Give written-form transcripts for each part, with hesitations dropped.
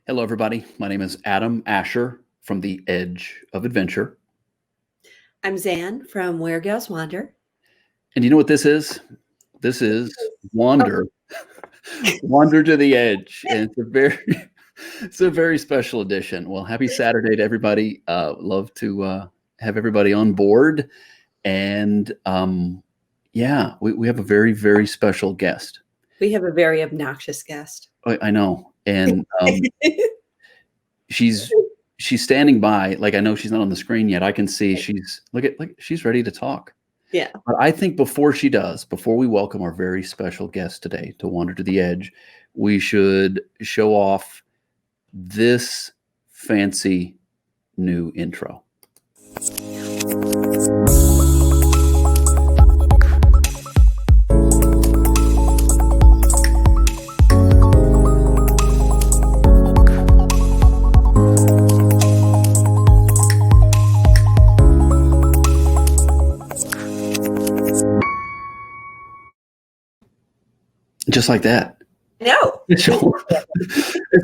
Hello, everybody. My name is Adam Asher from the Edge of Adventure. I'm Zanne from Where Gals Wander. And you know what this is? This is Wander, Wander to the Edge. And it's a very special edition. Well, happy Saturday to everybody. Love to have everybody on board. And we have a very, very special guest. We have a very obnoxious guest. I know. And she's standing by. Like, I know she's not on the screen yet. I can see she's she's ready to talk. Yeah. But I think before we welcome our very special guest today to Wander to the Edge, we should show off this fancy new intro. Just like that. No. It's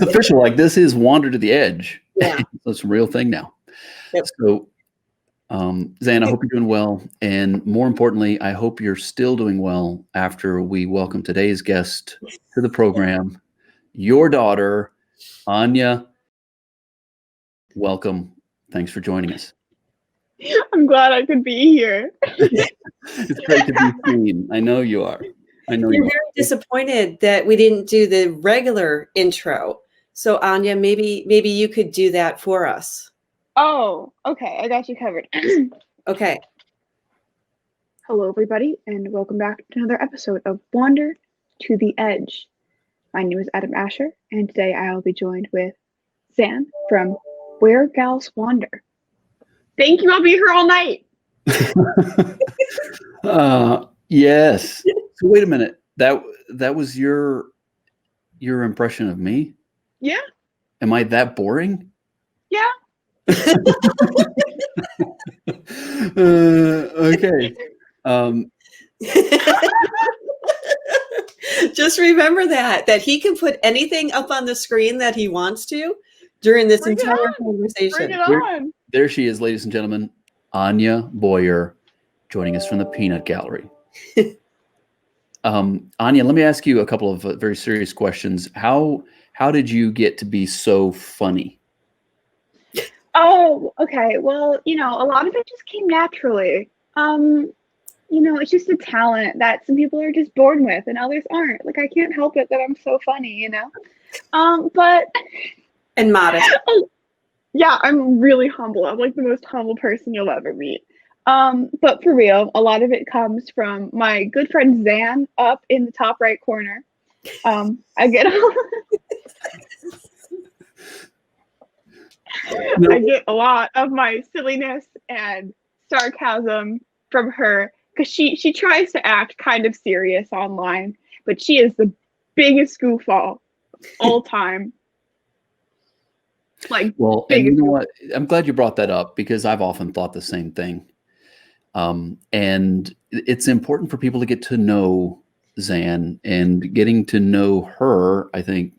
official. Like, this is Wander to the Edge. Yeah. So it's a real thing now. Yep. So, Zanne, I hope you're doing well. And more importantly, I hope you're still doing well after we welcome today's guest to the program, your daughter, Anya. Welcome. Thanks for joining us. I'm glad I could be here. It's great to be seen. I know you are. You're very disappointed that we didn't do the regular intro. So Anya, maybe you could do that for us. Oh, okay. I got you covered. Okay. Hello, everybody, and welcome back to another episode of Wander to the Edge. My name is Adam Asher, and today I will be joined with Zanne from Where Gals Wander. Thank you. I'll be here all night. Yes. So wait a minute. That was your impression of me? Yeah. Am I that boring? Yeah. Okay. Just remember that he can put anything up on the screen that he wants to during this entire conversation. Bring it on. There she is, ladies and gentlemen. Anya Baugher, joining us from the Peanut Gallery. Anya, let me ask you a couple of very serious questions. How did you get to be so funny? Oh, okay. Well, a lot of it just came naturally. It's just a talent that some people are just born with and others aren't. Like, I can't help it that I'm so funny, But and modest. Yeah, I'm really humble. I'm like the most humble person you'll ever meet. But for real, a lot of it comes from my good friend Zanne up in the top right corner. I get I get a lot of my silliness and sarcasm from her because she tries to act kind of serious online, but she is the biggest goofball of all time. Like, well, and you know what? I'm glad you brought that up because I've often thought the same thing. And it's important for people to get to know Zanne, and getting to know her. I think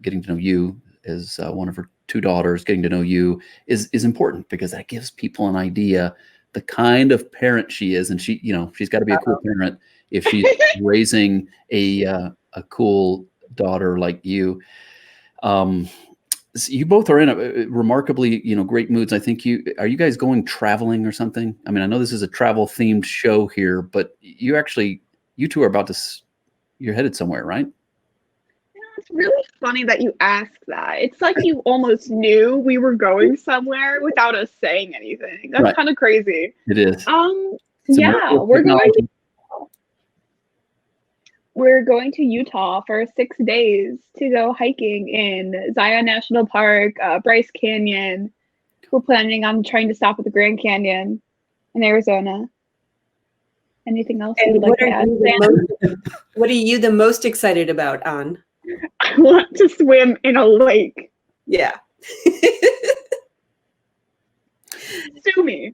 getting to know you as one of her two daughters, getting to know you is important because that gives people an idea the kind of parent she is. And she's got to be a cool parent if she's raising a cool daughter like you. You both are in a remarkably, great moods. I think are you guys going traveling or something? I mean, I know this is a travel themed show here, but you two are you're headed somewhere, right? It's really funny that you ask that. It's like you almost knew we were going somewhere without us saying anything. That's kind of crazy. It is. We're going to Utah for 6 days to go hiking in Zion National Park, Bryce Canyon. We're planning on trying to stop at the Grand Canyon in Arizona. Anything else you would like to add? What are you the most excited about, Ann? I want to swim in a lake. Yeah. Sue me.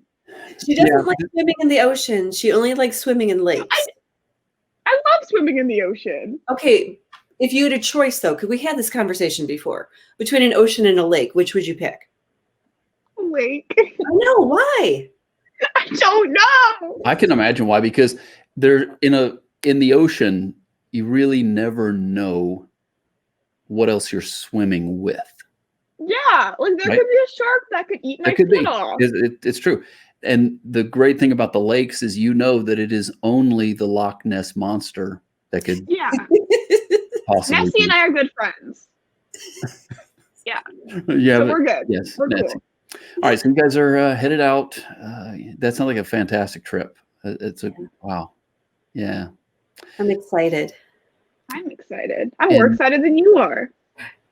She doesn't like swimming in the ocean. She only likes swimming in lakes. I love swimming in the ocean. Okay, If you had a choice, though, because we had this conversation before, between an ocean and a lake, which would you pick? Lake. I know. Why? I don't know. I can imagine why, because there in the ocean, you really never know what else you're swimming with. Yeah, like there Right. could be a shark that could eat my It could be. foot off. It's true. And the great thing about the lakes is that it is only the Loch Ness monster that could Yeah, possibly Nessie and I are good friends. yeah, So we're good. yes, We're Nancy. cool. All right, so you guys are headed out. That sounds like a fantastic trip. It's a wow. Yeah. I'm excited. I'm excited. I'm more And- excited than you are.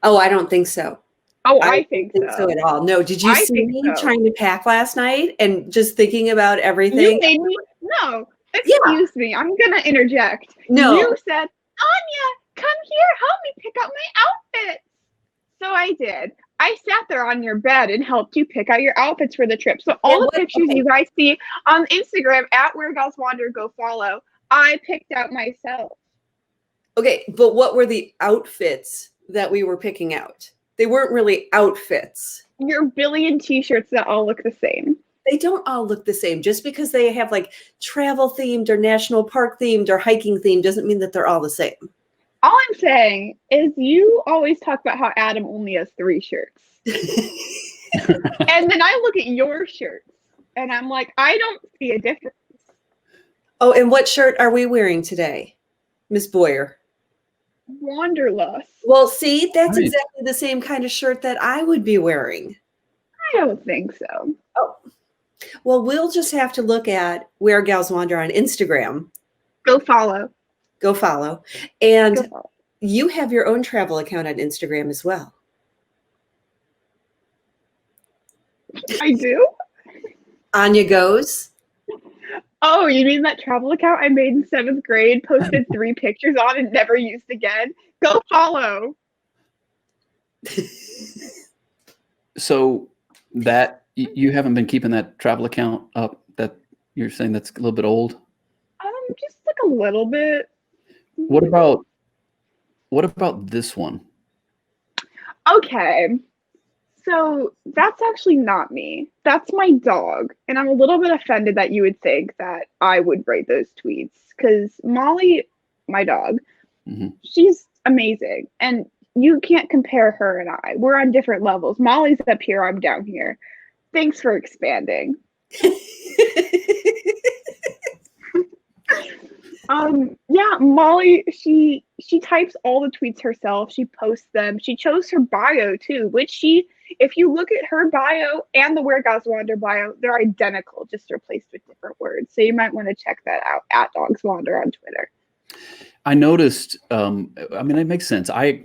Oh, I don't think so. Oh, I I think think so so. at all. No, did you I see think me so. trying to pack last night and just thinking about everything? You made me no. Excuse me. I'm gonna interject. No. You said, Anya, come here, help me pick out my outfits. So I did. I sat there on your bed and helped you pick out your outfits for the trip. So all the pictures you guys see on Instagram at Where Gals Wander, go follow. I picked out myself. Okay, but what were the outfits that we were picking out? They weren't really outfits. Your billion t-shirts that all look the same. They don't all look the same. Just because they have like travel themed or national park themed or hiking themed doesn't mean that they're all the same. All I'm saying is you always talk about how Adam only has 3 shirts. And then I look at your shirts and I'm like, I don't see a difference. Oh, and what shirt are we wearing today, Miss Baugher? Wanderlust. Well, see, that's Nice. exactly the same kind of shirt that I would be wearing. I don't think so. Oh, well, we'll just have to look at Where Gals Wander on Instagram. Go follow. Go follow. And Go follow. you have your own travel account on Instagram as well. I do? Anya Goes. Oh, you mean that travel account I made in 7th grade, posted 3 pictures on and never used again? Go follow. So that you haven't been keeping that travel account up, that you're saying that's a little bit old? Just like a little bit. What about this one? Okay. So that's actually not me. That's my dog. And I'm a little bit offended that you would think that I would write those tweets. Because Molly, my dog, she's amazing. And you can't compare her and I. We're on different levels. Molly's up here, I'm down here. Thanks for expanding. Yeah, Molly, she types all the tweets herself. She posts them. She chose her bio too, which if you look at her bio and the Where Gals Wander bio, they're identical, just replaced with different words. So you might want to check that out at Dogs Wander on Twitter. I noticed, I mean, it makes sense. I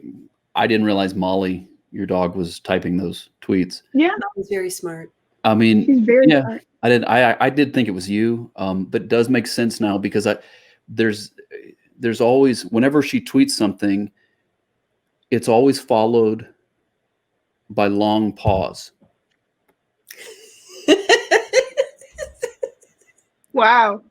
didn't realize Molly, your dog, was typing those tweets. Yeah, He's very smart. I mean, she's very smart. I did think it was you, but it does make sense now because there's always, whenever she tweets something, it's always followed by long pause. Wow.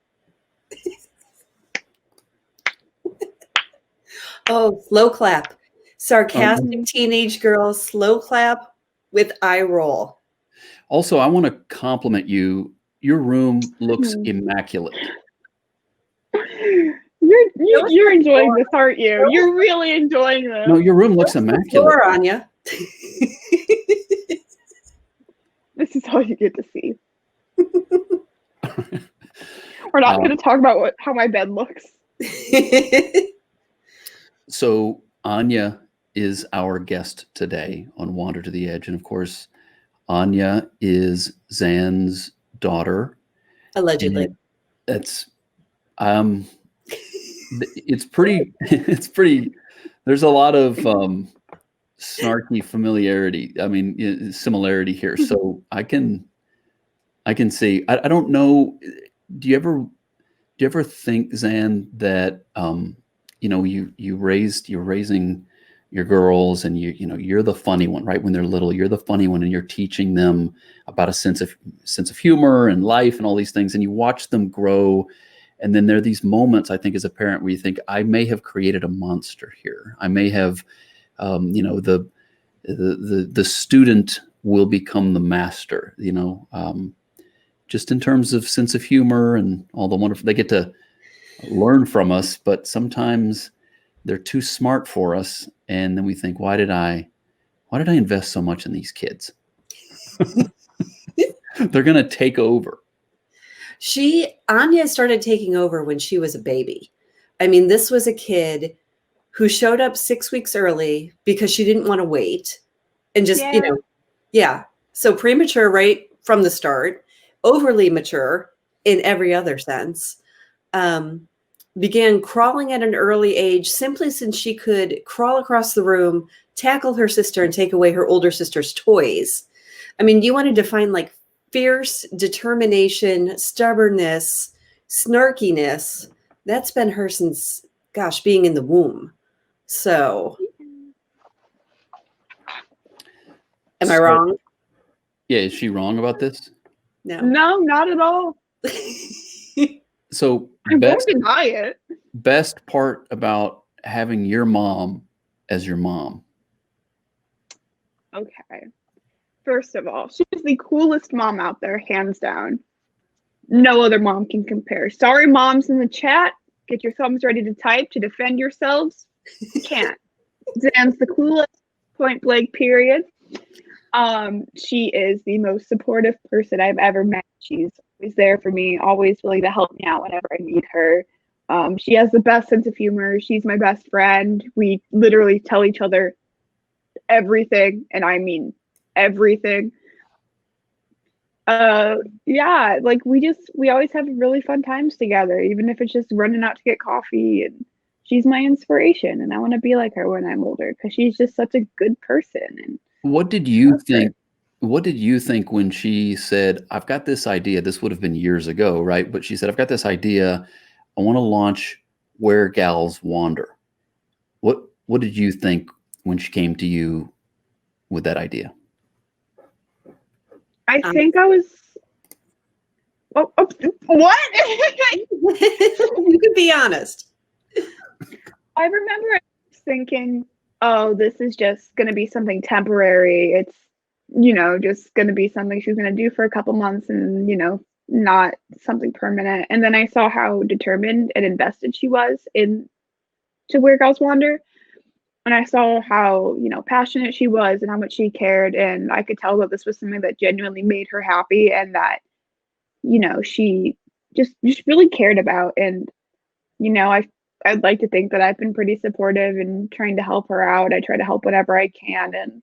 Oh, slow clap. Sarcastic teenage girl, slow clap with eye roll. Also, I want to compliment you. Your room looks immaculate. You're enjoying this, aren't you? You're really enjoying this. No, your room looks immaculate. Floor, Anya. This is all you get to see. We're not going to talk about how my bed looks. So Anya is our guest today on Wander to the Edge. And of course, Anya is Zanne's daughter. Allegedly. And that's, it's pretty, there's a lot of snarky familiarity. I mean, similarity here. So I can see, I don't know. Do you ever think, Zanne, that, you're raising your girls and you're the funny one, right? When they're little, you're the funny one and you're teaching them about a sense of humor and life and all these things. And you watch them grow And then there are these moments, I think, as a parent, where you think, I may have created a monster here. I may have, the student will become the master, just in terms of sense of humor and all the wonderful, they get to learn from us, but sometimes they're too smart for us. And then we think, why did I invest so much in these kids? They're going to take over. Anya started taking over when she was a baby. I mean, this was a kid who showed up 6 weeks early because she didn't want to wait and just, So premature right from the start, overly mature in every other sense. Began crawling at an early age simply since she could crawl across the room, tackle her sister, and take away her older sister's toys. I mean, you wanted to find like fierce determination, stubbornness, snarkiness. That's been her since, gosh, being in the womb. So, am I wrong? Yeah, is she wrong about this? No, not at all. So I won't deny it. Best part about having your mom as your mom. Okay. First of all, she's the coolest mom out there, hands down. No other mom can compare. Sorry, moms in the chat. Get your thumbs ready to type to defend yourselves. You can't. Zanne's the coolest, point blank, period. She is the most supportive person I've ever met. She's always there for me, always willing to help me out whenever I need her. She has the best sense of humor. She's my best friend. We literally tell each other everything, and I mean everything. Like we always have really fun times together, even if it's just running out to get coffee. And she's my inspiration, and I want to be like her when I'm older because she's just such a good person. And what did you think? What did you think when she said, I've got this idea? This would have been years ago, right? But she said, I've got this idea. I want to launch Where Gals Wander. What did you think when she came to you with that idea? I think I was. What? You could be honest. I remember thinking, oh, this is just going to be something temporary. It's, just going to be something she's going to do for a couple months and, not something permanent. And then I saw how determined and invested she was in to Where Girls Wander. And I saw how, passionate she was and how much she cared. And I could tell that this was something that genuinely made her happy and that, she just really cared about. And, I'd like to think that I've been pretty supportive and trying to help her out. I try to help whatever I can. And,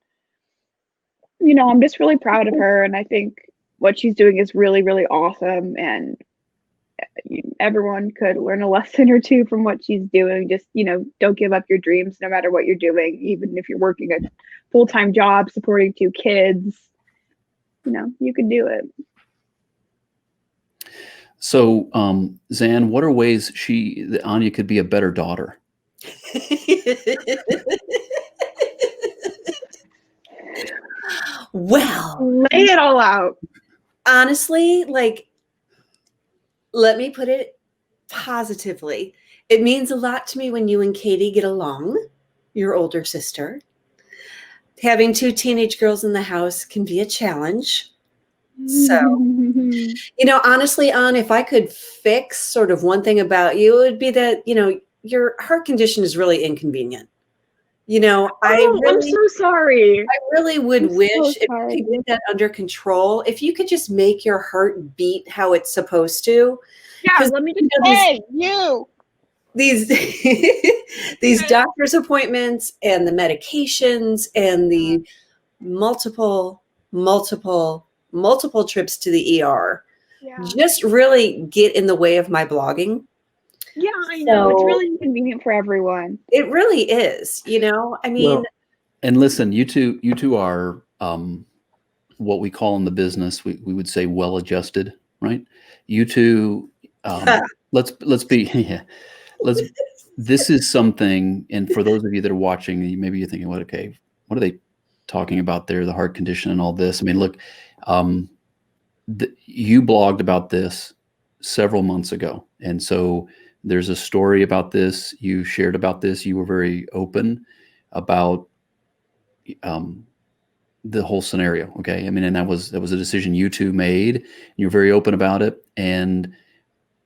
I'm just really proud of her. And I think what she's doing is really, really awesome. And everyone could learn a lesson or two from what she's doing. Just, don't give up your dreams no matter what you're doing, even if you're working a full-time job, supporting 2 kids, you can do it. So, Zanne, what are ways that Anya could be a better daughter? Well, lay it all out. Honestly, let me put it positively. It means a lot to me when you and Katie get along, your older sister. Having 2 teenage girls in the house can be a challenge. So, honestly, Ann, if I could fix sort of one thing about you, it would be that, your heart condition is really inconvenient. I'm so sorry. I really would wish if you could get that under control, if you could just make your heart beat how it's supposed to. Yeah, let me just these doctor's appointments and the medications and the multiple trips to the ER just really get in the way of my blogging. Yeah, I know. It's really inconvenient for everyone. It really is, I mean. Well, and listen, you two are what we call in the business, we would say well-adjusted, right? You two, let's be, this is something, and for those of you that are watching, maybe you're thinking, what are they talking about there, the heart condition and all this? I mean, look, you blogged about this several months ago. And so there's a story about this. You shared about this. You were very open about the whole scenario. Okay. I mean, and that was a decision you two made. And you're very open about it. And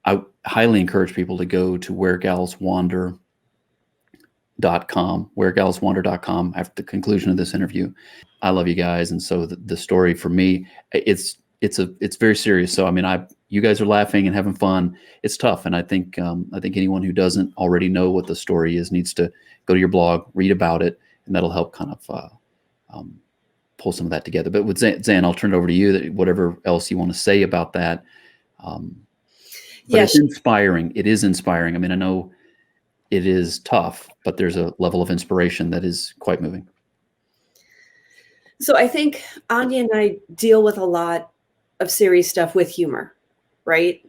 I highly encourage people to go to wheregalswander.com after the conclusion of this interview. I love you guys. And so the story for me, it's very serious. So, I mean, you guys are laughing and having fun. It's tough. And I think anyone who doesn't already know what the story is needs to go to your blog, read about it, and that'll help kind of pull some of that together. But with Zanne, I'll turn it over to you, whatever else you want to say about that. But it's inspiring. It is inspiring. I mean, I know it is tough, but there's a level of inspiration that is quite moving. So I think Anya and I deal with a lot of serious stuff with humor, right?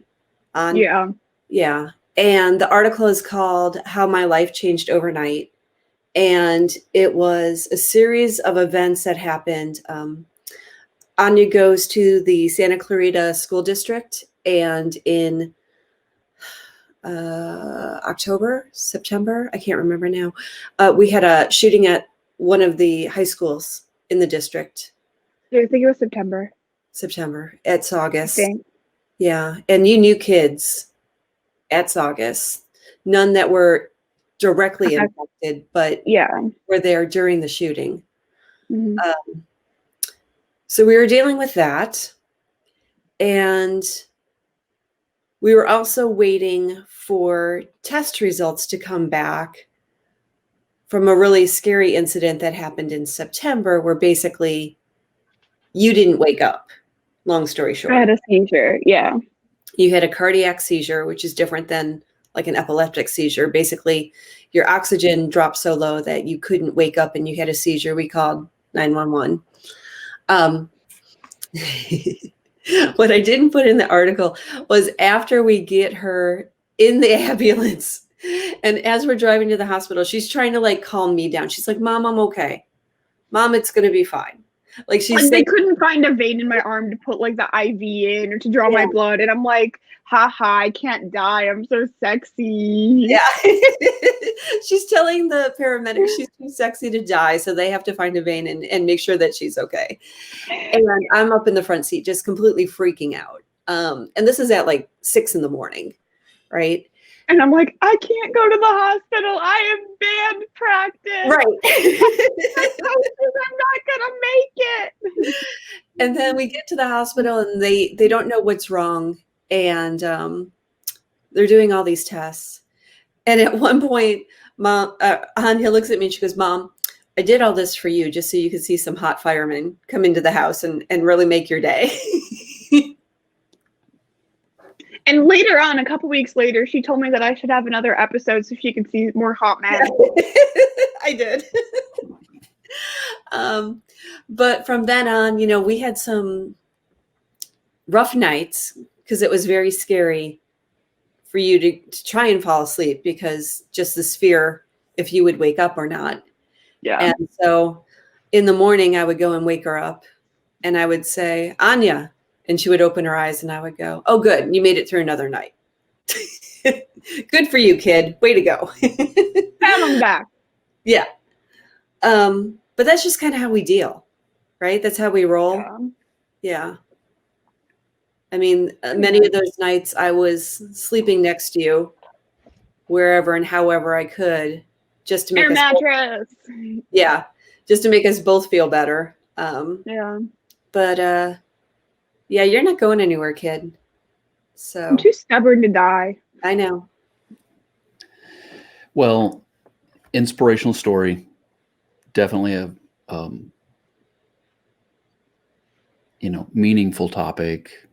Yeah. Yeah. And the article is called How My Life Changed Overnight. And it was a series of events that happened. Anya goes to the Santa Clarita School District, and in September, I can't remember now, we had a shooting at one of the high schools in the district. I think it was September at Saugus. I think. Yeah. And you knew kids at Saugus, none that were directly impacted, but were there during the shooting. Mm-hmm. So we were dealing with that. And we were also waiting for test results to come back from a really scary incident that happened in September, where basically you didn't wake up. Long story short. I had a seizure. Yeah. You had a cardiac seizure, which is different than like an epileptic seizure. Basically, your oxygen dropped so low that you couldn't wake up and you had a seizure. We called 911. What I didn't put in the article was after we get her in the ambulance, and as we're driving to the hospital, she's trying to like calm me down. She's like, "Mom, I'm okay. Mom, it's going to be fine." Like they couldn't find a vein in my arm to put like the IV in or to draw my blood. And I'm like, haha, I can't die. I'm so sexy. Yeah. She's telling the paramedics she's too sexy to die. So they have to find a vein and make sure that she's okay. And I'm up in the front seat, just completely freaking out. And this is at like 6 a.m, right? And I'm like, I can't go to the hospital. I am band practice. Right. I'm not gonna make it. And then we get to the hospital and they don't know what's wrong. And they're doing all these tests. And at one point, Mom, Anya looks at me and she goes, "Mom, I did all this for you just so you could see some hot firemen come into the house and really make your day." And later on, a couple weeks later, she told me that I should have another episode so she could see more hot men. I did. But from then on, we had some rough nights because it was very scary for you to try and fall asleep because just this fear if you would wake up or not. Yeah. And so in the morning, I would go and wake her up and I would say, "Anya." And she would open her eyes and I would go, "Oh, good. You made it through another night." Good for you, kid. Way to go. Pat on the back. Yeah. But that's just kind of how we deal, right? That's how we roll. Yeah. I mean, many of those nights I was sleeping next to you wherever and however I could just to make Air mattress. Just to make us both feel better. But yeah, you're not going anywhere, kid. So I'm too stubborn to die. I know. Well, inspirational story. Definitely a meaningful topic.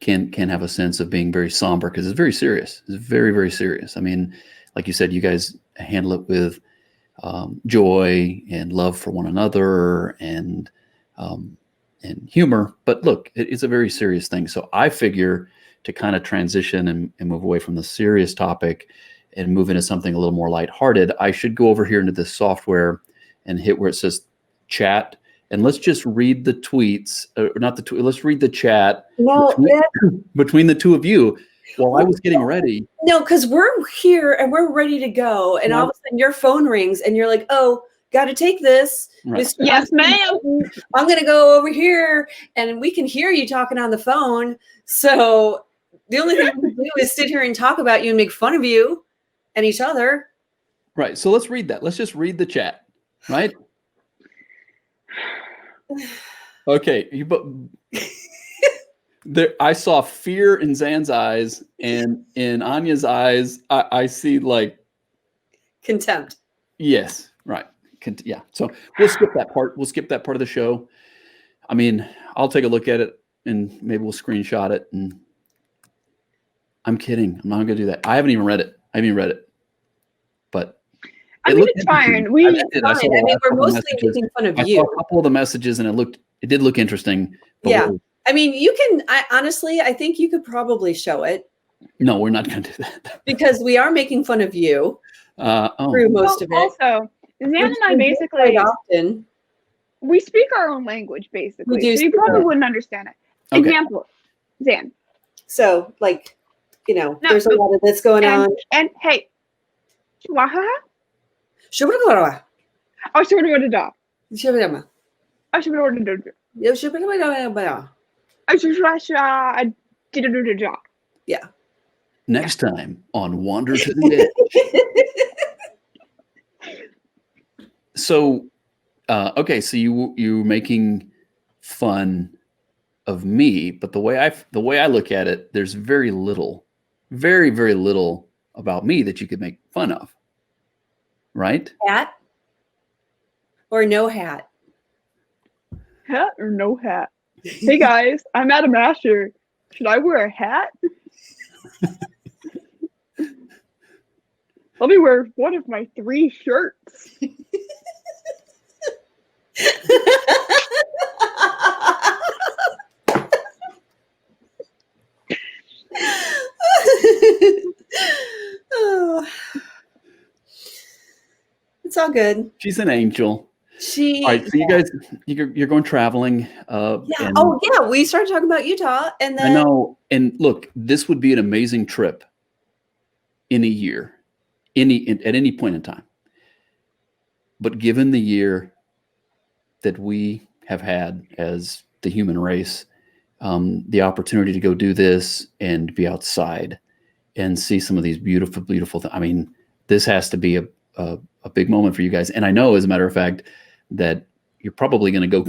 Can have a sense of being very somber because it's very serious. It's very, very serious. I mean, like you said, you guys handle it with joy and love for one another and humor. But look, it's a very serious thing. So I figure to kind of transition and move away from the serious topic and move into something a little more lighthearted, I should go over here into this software and hit where it says chat and let's just read the tweets, not the tweet. Let's read the chat No, between the two of you while I was getting ready. No, because we're here and we're ready to go, and all of a sudden your phone rings and you're like, "Oh, got to take this." Right. Yes, ma'am. I'm gonna go over here, and we can hear you talking on the phone. So the only thing we can do is sit here and talk about you and make fun of you and each other. Right. So let's read that. Let's just read the chat. Right. Okay. There, I saw fear in Zan's eyes, and in Anya's eyes, I see like Contempt. yes, right, yeah. So we'll skip that part. We'll skip that part of the show. I mean, I'll take a look at it, and maybe we'll screenshot it. And I'm kidding. I'm not going to do that. I haven't even read it. But I mean, it's fine. I mean, we're mostly making fun of you. I saw a couple of the messages, and it did look interesting. Yeah. I mean, you can, honestly, I think you could probably show it. No, we're not going to do that. Because we are making fun of you through most of it. Also, Zanne and I basically, often. we speak our own language, basically. We do so you probably wouldn't understand it. Okay. Example, Zanne. So, like, there's a lot of this going on. And hey, Wahaha? Shubba-dabba-dabba. Oh, shubba-dabba-dabba. Shubba-dabba. Oh, shubba-dabba-dabba. Shubba-dabba-dabba. Yeah. Next time on Wander to the Edge. So, okay, so you're making fun of me, but the way I look at it, there's very little, very, very little about me that you could make fun of, right? Hat or no hat? Hat or no hat? Hey guys, I'm Adam Asher. Should I wear a hat? Let me wear one of my 3 shirts. Oh. It's all good. She's an angel. All right, so you guys, you're going traveling. Yeah. Oh, yeah. We started talking about Utah, and then I know. And look, this would be an amazing trip in a year, at any point in time. But given the year that we have had as the human race, the opportunity to go do this and be outside and see some of these beautiful, beautiful things. I mean, this has to be a big moment for you guys. And I know, as a matter of fact, that you're probably going to go,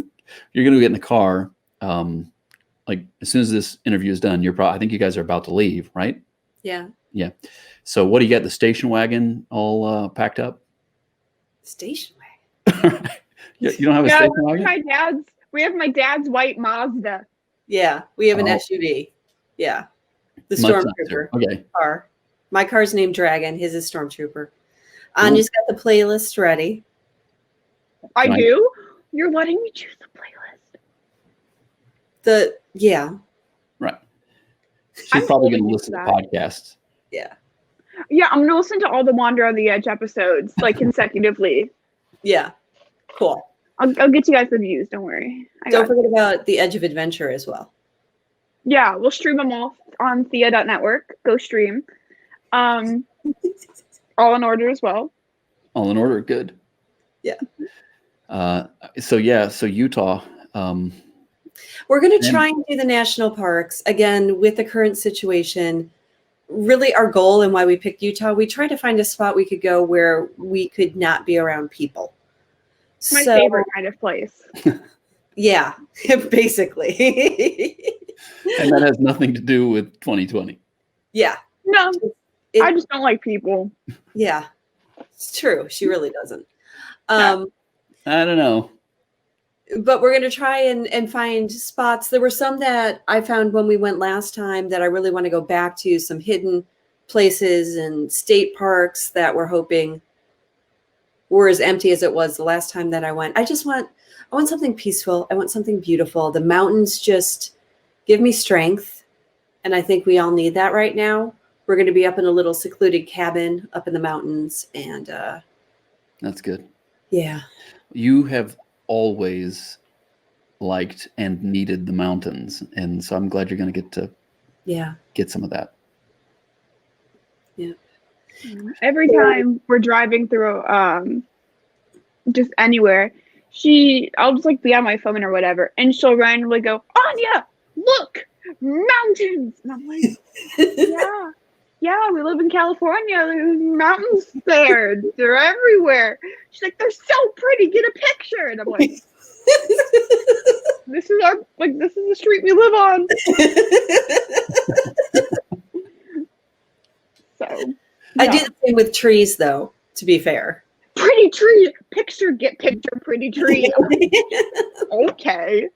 you're going to get in the car. Like as soon as this interview is done, I think you guys are about to leave, right? Yeah. Yeah. So what do you got? The station wagon all packed up? Station wagon? You don't have a station wagon? We have my dad's white Mazda. Yeah. We have an SUV. Yeah. The Stormtrooper car. My car's named Dragon. His is Stormtrooper. Anya's got the playlist ready. I do? You're letting me choose the playlist. Yeah. Right. She's probably going to listen to podcasts. Yeah. Yeah, I'm going to listen to all the Wander on the Edge episodes, like consecutively. Yeah. Cool. I'll get you guys the views. Don't worry. Don't forget about the Edge of Adventure as well. Yeah, we'll stream them all on Thea.network. Go stream. All in order as well. All in order. Good. Yeah. So Utah. We're going to try and do the national parks again with the current situation. Really, our goal and why we picked Utah, we tried to find a spot we could go where we could not be around people. My favorite kind of place. Yeah, basically. And that has nothing to do with 2020. Yeah. No, I just don't like people. Yeah, it's true. She really doesn't. I don't know. But we're going to try and find spots. There were some that I found when we went last time that I really want to go back to, some hidden places and state parks that we're hoping were as empty as it was the last time that I went. I want something peaceful. I want something beautiful. The mountains just give me strength. And I think we all need that right now. We're going to be up in a little secluded cabin up in the mountains. And that's good. Yeah. You have always liked and needed the mountains. And so I'm glad you're going to get some of that. Yeah. Every time we're driving through just anywhere, I'll just like be on my phone or whatever, and she'll randomly go, Anya, look, mountains. And I'm like, yeah, we live in California. There's mountains there. They're everywhere. She's like, they're so pretty. Get a picture. And I'm like, this is the street we live on. So I do the same with trees, though, to be fair. Pretty tree. Picture, get picture, pretty tree. Okay.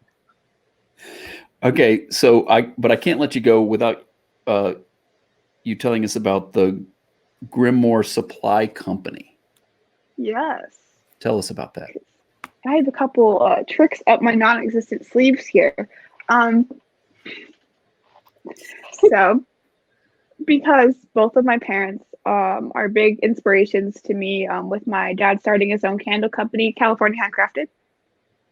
Okay, so I can't let you go without you telling us about the Grimoire Supply Company. Yes. Tell us about that. I have a couple tricks up my non-existent sleeves here. So, because both of my parents are big inspirations to me, with my dad starting his own candle company, California Handcrafted.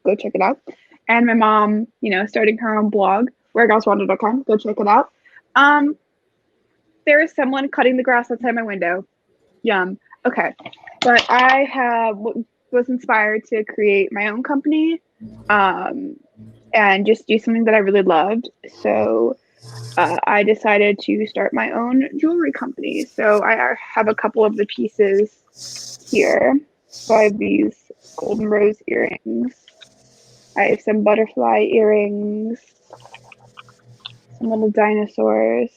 Go check it out. And my mom, starting her own blog, weargalswander.com. Go check it out. There is someone cutting the grass outside my window. Yum. Okay. But I was inspired to create my own company, and just do something that I really loved. So I decided to start my own jewelry company. So I have a couple of the pieces here. So I have these golden rose earrings. I have some butterfly earrings, some little dinosaurs,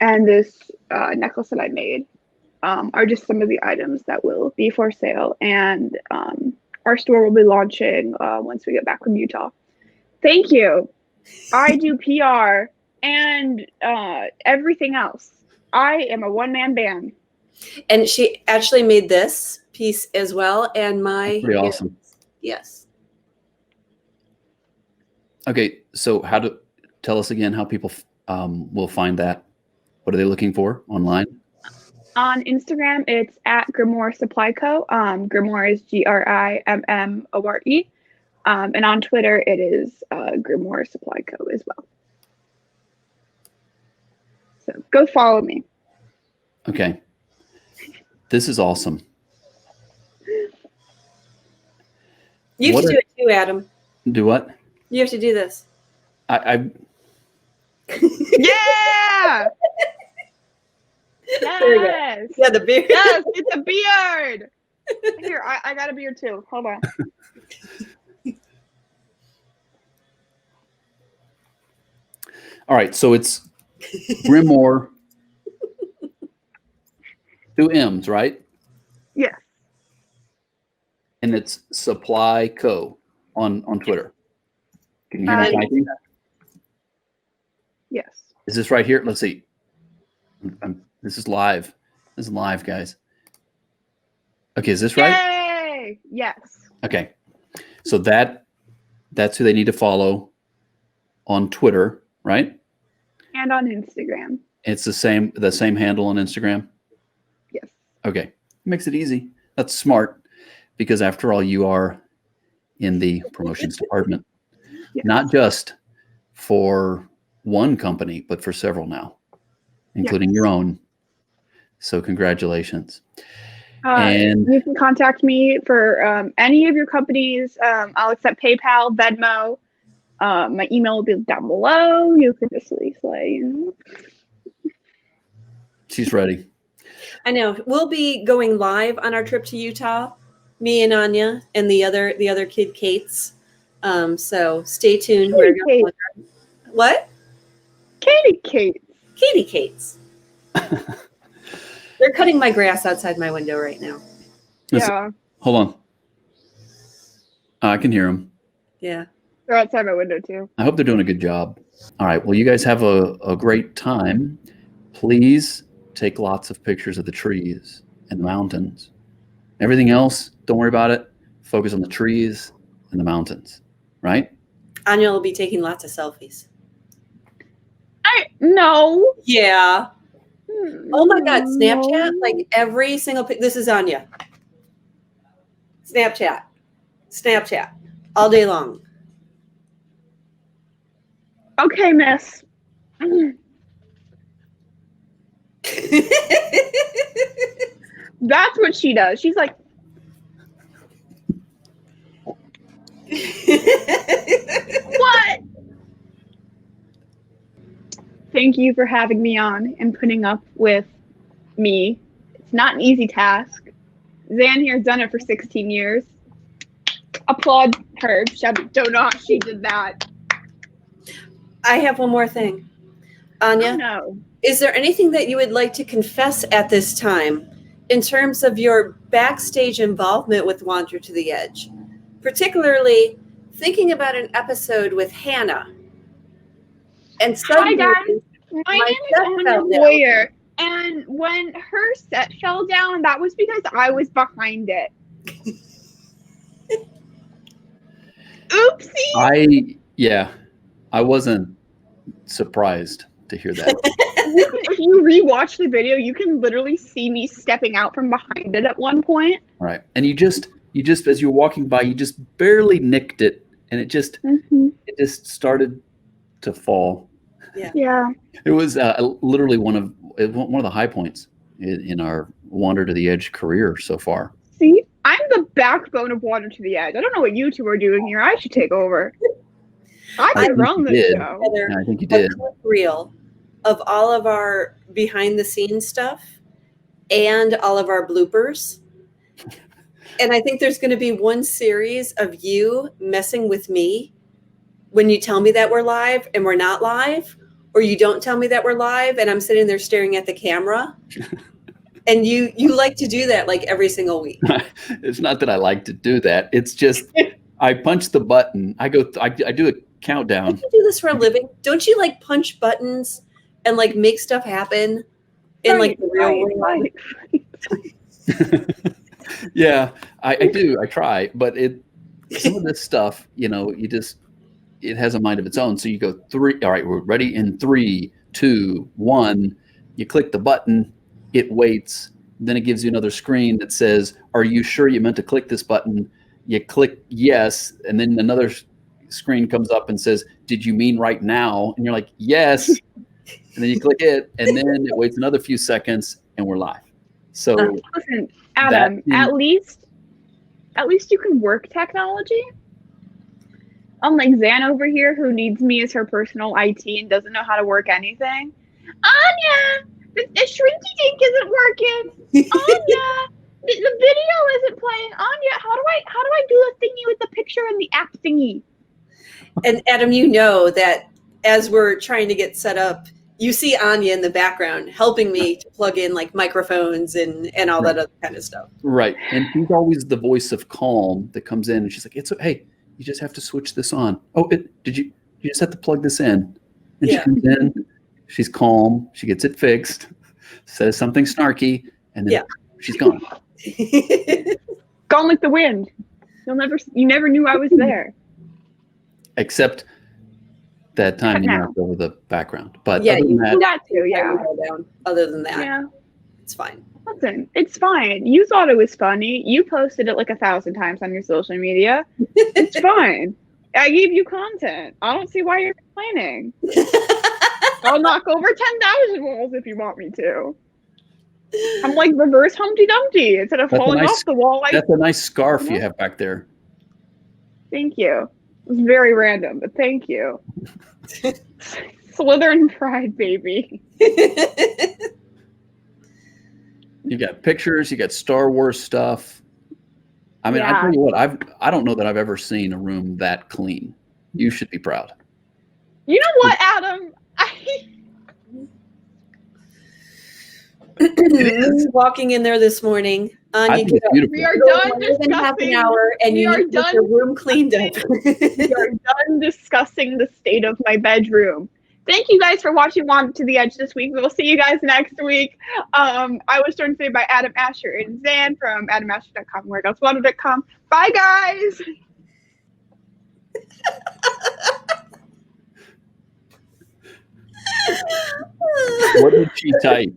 and this necklace that I made are just some of the items that will be for sale. And our store will be launching once we get back from Utah. Thank you. I do PR and everything else. I am a one-man band. And she actually made this piece as well. And my Pretty awesome. Yes. Okay, so tell us again how people will find that. What are they looking for online? On Instagram, it's at Grimoire Supply Co. Grimoire is Grimmore. And on Twitter, it is Grimoire Supply Co. as well. So go follow me. Okay. This is awesome. You have to do it too, Adam. Do what? You have to do this. I Yeah! Yes! Yeah, the beard. Yes, it's a beard! Here, I got a beard too. Hold on. All right, so it's Grimoire. 2 M's, right? Yes. And it's Supply Co. on Twitter. Can you hear me typing? Yes. Is this right here? Let's see. This is live. This is live, guys. Okay, is this right? Yay! Yes. Okay. So that's who they need to follow on Twitter, right? And on Instagram. It's the same handle on Instagram? Yes. Okay. Makes it easy. That's smart because after all, you are in the promotions department. Yes. Not just for one company, but for several now, including your own. So congratulations. And you can contact me for any of your companies. I'll accept PayPal, Venmo. My email will be down below. You can just she's ready. I know. We'll be going live on our trip to Utah, me and Anya and the other kid Kate's. So stay tuned. What? Katie Kate. Katie Kate's. They're cutting my grass outside my window right now. Listen, Yeah. hold on. I can hear them. Yeah. They're outside my window too. I hope they're doing a good job. All right. Well, you guys have a great time. Please take lots of pictures of the trees and the mountains. Everything else, don't worry about it. Focus on the trees and the mountains, right? Anya will be taking lots of selfies. No. Yeah. Oh my God. Snapchat, like every single this is Anya. Snapchat all day long. Okay, miss. That's what she does. She's like, what? Thank you for having me on and putting up with me. It's not an easy task. Zanne here's done it for 16 years. Applaud her. Don't know how she did that. I have one more thing. Anya, Oh, no. Is there anything that you would like to confess at this time in terms of your backstage involvement with Wander to the Edge? Particularly thinking about an episode with Hannah. And Hi, suddenly, guys. My name is Anya Baugher. And when her set fell down, that was because I was behind it. Oopsie. I wasn't surprised to hear that. If you rewatch the video, you can literally see me stepping out from behind it at one point. Right. And you just as you're walking by, you just barely nicked it, and it just started to fall. Yeah. It was literally one of the high points in our Wander to the Edge career so far. See, I'm the backbone of Wander to the Edge. I don't know what you two are doing here. I should take over. I could run this show. I think you did. A clip reel of all of our behind the scenes stuff and all of our bloopers. And I think there's going to be one series of you messing with me when you tell me that we're live and we're not live, or you don't tell me that we're live and I'm sitting there staring at the camera. And you like to do that like every single week. It's not that I like to do that. It's just I punch the button. I do a countdown. Don't you do this for a living? Don't you like punch buttons and like make stuff happen in like the real world? Yeah, I do. I try, but some of this stuff, it has a mind of its own. So you go 3. All right, we're ready in 3, 2, 1. You click the button. It waits. Then it gives you another screen that says, "Are you sure you meant to click this button?" You click yes, and then another screen comes up and says, "Did you mean right now?" And you're like, "Yes." And then you click it, and then it waits another few seconds, and we're live. So listen, Adam, at least you can work technology. Unlike Zanne over here, who needs me as her personal IT and doesn't know how to work anything. Anya, the shrinky dink isn't working. Anya, the video isn't playing. Anya, how do I do a thingy with the picture and the app thingy? And Adam, you know that as we're trying to get set up, you see Anya in the background helping me to plug in like microphones and all that other kind of stuff. Right. And she's always the voice of calm that comes in and she's like, hey, you just have to switch this on. Oh, you just have to plug this in. And she comes in, she's calm, she gets it fixed, says something snarky, and then she's gone. Gone like the wind. You never knew I was there. Except that time you knocked over the background. But yeah, other than that too, yeah. Other than that, it's fine. Listen, it's fine. You thought it was funny. You posted it like 1,000 times on your social media. It's fine. I gave you content. I don't see why you're complaining. I'll knock over 10,000 walls if you want me to. I'm like reverse Humpty Dumpty instead of falling off the wall. That's a nice scarf you have back there. Thank you. It was very random, but thank you. Slytherin pride, baby. You got pictures, you got Star Wars stuff. I mean, I tell you what, I don't know that I've ever seen a room that clean. You should be proud. You know what, Adam? Walking in there this morning, Anya, we are done discussing half an hour, and you need to get your room cleaned up. We are done discussing the state of my bedroom. Thank you guys for watching Wander to the Edge this week. We'll see you guys next week. I was joined today by Adam Asher and Zanne from adamasher.com and whereelsewander.com. Bye, guys. What did she type?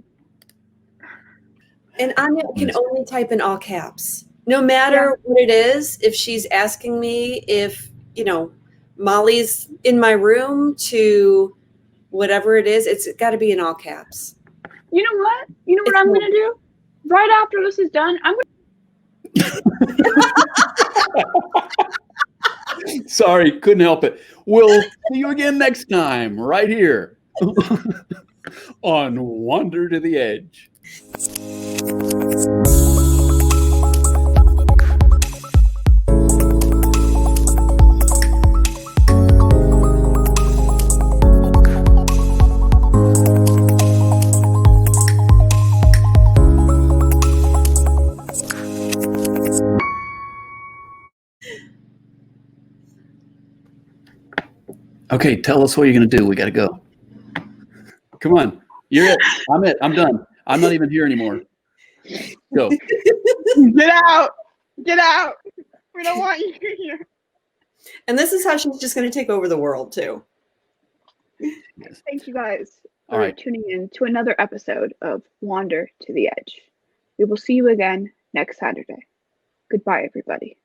And Anya can only type in all caps. No matter what it is, if she's asking me if, Molly's in my room to whatever it is. It's got to be in all caps. You know what? You know what I'm going to do? Right after this is done, I'm going to... Sorry, couldn't help it. We'll see you again next time, right here on Wander to the Edge. Okay, tell us what you're going to do. We got to go. Come on. You're it. I'm it. I'm done. I'm not even here anymore. Go. Get out. Get out. We don't want you here. And this is how she's just going to take over the world, too. Yes. Thank you guys for tuning in to another episode of Wander to the Edge. We will see you again next Saturday. Goodbye, everybody.